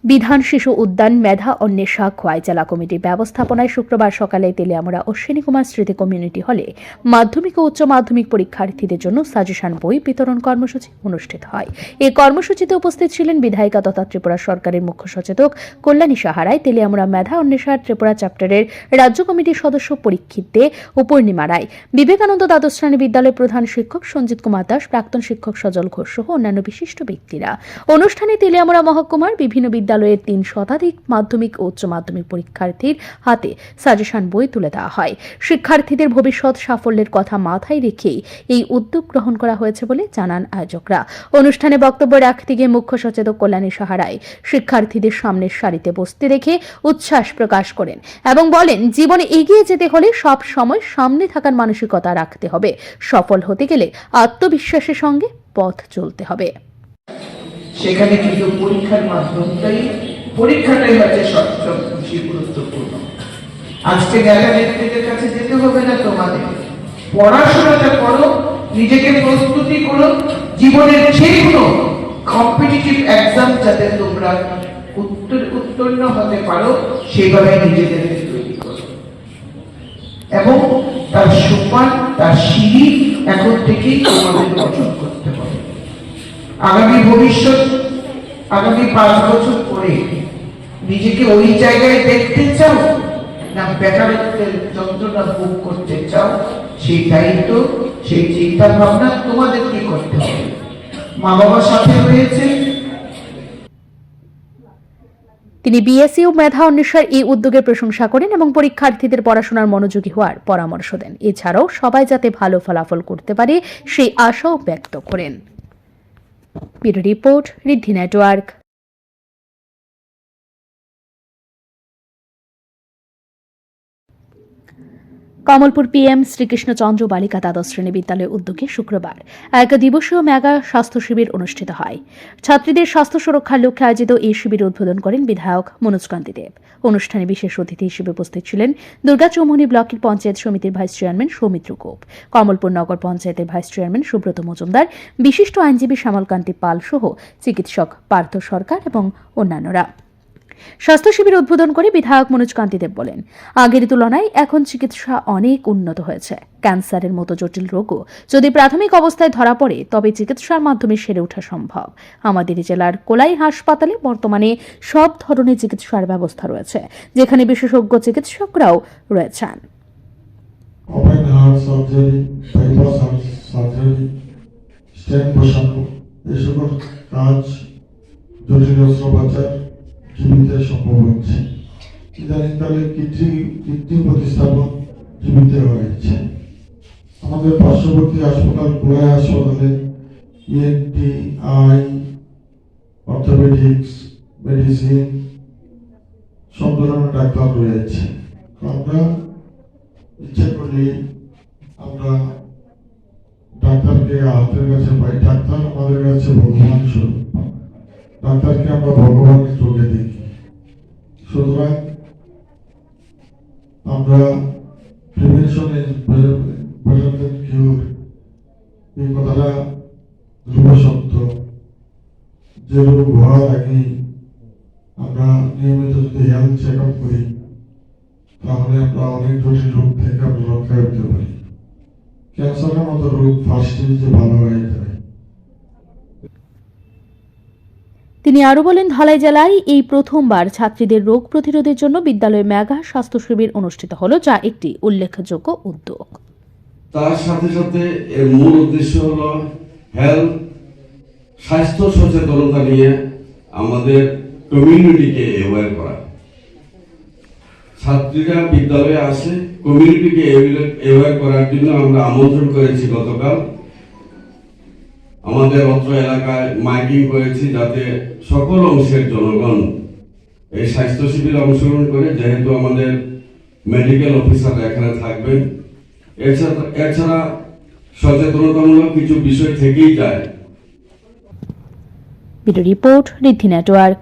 বিধান শিশু উদ্যান মেধা অন্বেষা খোয়াই জেলা কমিটির ব্যবস্থাপনায় শুক্রবার সকালে তেলিয়ামুড়া অশ্বিনী কুমার স্মৃতি কমিউনিটি হলে মাধ্যমিক ও উচ্চ মাধ্যমিক পরীক্ষার্থীদের জন্য সাজেশন বই বিতরণ কর্মসূচি অনুষ্ঠিত হয়। এই কর্মসূচিতে উপস্থিত ছিলেন বিধায়িকা তথা ত্রিপুরা সরকারের মুখ্য সচেতক কল্যাণী সাহারায়, তেলিয়ামুড়া মেধা অন্বেষা ত্রিপুরা চ্যাপ্টারের রাজ্য কমিটির সদস্য পরীক্ষিত দে ও পূর্ণিমা রায়, বিবেকানন্দ দ্বাদশ শ্রেণী বিদ্যালয়ের প্রধান শিক্ষক সঞ্জিত কুমার দাস, প্রাক্তন শিক্ষক সজল ঘোষ সহ অন্যান্য বিশিষ্ট ব্যক্তিরা। অনুষ্ঠানে তেলিয়ামুড়া মহকুমার বিভিন্ন বিদ্যালয়ের ৩ শতাধিক মাধ্যমিক ও উচ্চ মাধ্যমিক পরীক্ষার্থীর হাতে সাজেশন বই তুলে দেওয়া হয়। শিক্ষার্থীদের ভবিষ্যৎ সাফল্যের কথা মাথায় রেখেই এই উদ্যোগ গ্রহণ করা হয়েছে বলে জানান আয়োজকরা। অনুষ্ঠানে বক্তব্য রাখতে গিয়ে মুখ্য সচেতক কল্যাণী সাহারায় শিক্ষার্থীদের সামনের সারিতে বসতে দেখে উচ্ছ্বাস প্রকাশ করেন এবং বলেন, জীবনে এগিয়ে যেতে হলে সব সময় সামনে থাকার মানসিকতা রাখতে হবে। সফল হতে গেলে আত্মবিশ্বাসের সঙ্গে পথ চলতে হবে। সেখানে কিন্তু পরীক্ষাটাই হচ্ছে সবচেয়ে বেশি গুরুত্বপূর্ণ। আজকে নেতাদের কাছে যেতে হবে না, তোমাদের পড়াশোনাটা করো, নিজেকে প্রস্তুতি করো, জীবনের যে কোনো কম্পিটিটিভ এক্সাম যাতে তোমরা উত্তীর্ণ হতে পারো সেইভাবে নিজেদেরকে তৈরি করো এবং তার সোপান, তার সিঁড়ি এখন থেকেই তোমাদের অর্জন করতে হবে। আগামী ভবিষ্যৎ, আগামী 5 বছর পরে নিজেকে ওই জায়গায় দেখতে চাও না বেকারত্বের যন্ত্রণা ভোগ করতে চাও, সেই দায়িত্ব, সেই চিন্তা ভাবনা তোমাদেরকে করতে হবে। মা বাবার সাথে রয়েছে। তিনি বিএসসি ও মেধা অন্বেষার এই উদ্যোগের প্রশংসা করেন এবং পরীক্ষার্থীদের পড়াশোনার মনোযোগী হওয়ার পরামর্শ দেন। এছাড়াও সবাই যাতে ভালো ফলাফল করতে পারে সেই আশাও ব্যক্ত করেন। ব্যুরো রিপোর্ট, ঋদ্ধি নেটওয়ার্ক। কমলপুর পিএম শ্রীকৃষ্ণচন্দ্র বালিকা দ্বাদশ শ্রেণী বিদ্যালয়ের উদ্যোগে শুক্রবার এক দিবসীয় মেগা স্বাস্থ্য শিবির অনুষ্ঠিত হয়। ছাত্রীদের স্বাস্থ্য সুরক্ষার লক্ষ্যে আয়োজিত এই শিবির উদ্বোধন করেন বিধায়ক মনোজকান্তি দেব। অনুষ্ঠানে বিশেষ অতিথি হিসেবে উপস্থিত ছিলেন দুর্গাচৌমুহনী ব্লকের পঞ্চায়েত সমিতির ভাইস চেয়ারম্যান সৌমিত্র গোপ, কমলপুর নগর পঞ্চায়েতের ভাইস চেয়ারম্যান সুব্রত মজুমদার, বিশিষ্ট আইনজীবী শ্যামলকান্তি পাল সহ চিকিৎসক পার্থ সরকার এবং অন্যান্যরা। স্বাস্থ্য শিবির উদ্বোধন করে বিধায়ক মনোজকান্তি দেব বলেন, আগের তুলনায় এখন চিকিৎসা অনেক উন্নত হয়েছে। ক্যান্সারের মতো জটিল রোগও যদি প্রাথমিক অবস্থায় ধরা পড়ে তবে চিকিৎসার মাধ্যমে সেরে ওঠা সম্ভব। আমাদের জেলার কোলাই হাসপাতালে বর্তমানে সব ধরনের চিকিৎসার ব্যবস্থা রয়েছে, যেখানে বিশেষজ্ঞ চিকিৎসকরাও রয়েছেন। জীবিতে সম্ভব হচ্ছে। ইদানিংকালে কৃত্রিম প্রতিস্থাপন জীবিতে হয়েছে। আমাদের পার্শ্ববর্তী হাসপাতাল কোলাই হাসপাতালে ইএনটি, আই, অর্থোপেডিক্স, মেডিসিন সব ধরনের ডাক্তার রয়েছে। আমরা ইচ্ছে করলে আমরা ডাক্তারকে হাতের কাছে পাই। ডাক্তার আমাদের কাছে ভগবান স্বরূপ। ডাক্তারকে আমরা ভগবানের চোখে দেখি। সুতরাং আমরা প্রিভেনশন ইজ বেটার দেন কিউর, এই কথাটা ধ্রুব সত্য। যে রোগ হওয়ার আগেই আমরা নিয়মিত যদি হেলথ চেক আপ করি তাহলে আমরা অনেক জটিল রোগ থেকে আমরা রক্ষা করতে পারি। ক্যান্সারের মতো রোগ ফার্স্ট স্টেজে ভালো হয়ে যায়। তিনি আরও বলেন, ধলাই জেলায় এই প্রথমবার ছাত্রীদের রোগ প্রতিরোধের জন্য বিদ্যালয়ে মেগা স্বাস্থ্য শিবির অনুষ্ঠিত হলো, যা একটি উল্লেখযোগ্য উদ্যোগ। তার সাথে সাথে এর মূল উদ্দেশ্য হলো স্বাস্থ্য সচেতনতা নিয়ে আমাদের কমিউনিটিকে অ্যাওয়্যার করা। ছাত্রীরা বিদ্যালয়ে আসে, কমিউনিটিকে অ্যাওয়্যার করার জন্য আমরা আমন্ত্রণ করেছি। গতকাল আমাদের অত্র এলাকায় মাইকিং করেছি যাতে সকল অংশের জনগণ এই স্বাস্থ্য শিবিরে অংশগ্রহণ করে, যেহেতু আমাদের মেডিকেল অফিসার এখানে থাকবেন। এছাড়া সচেতনতামূলক কিছু বিষয় থেকেই যায়। ব্যুরো রিপোর্ট, ঋদ্ধি নেটওয়ার্ক।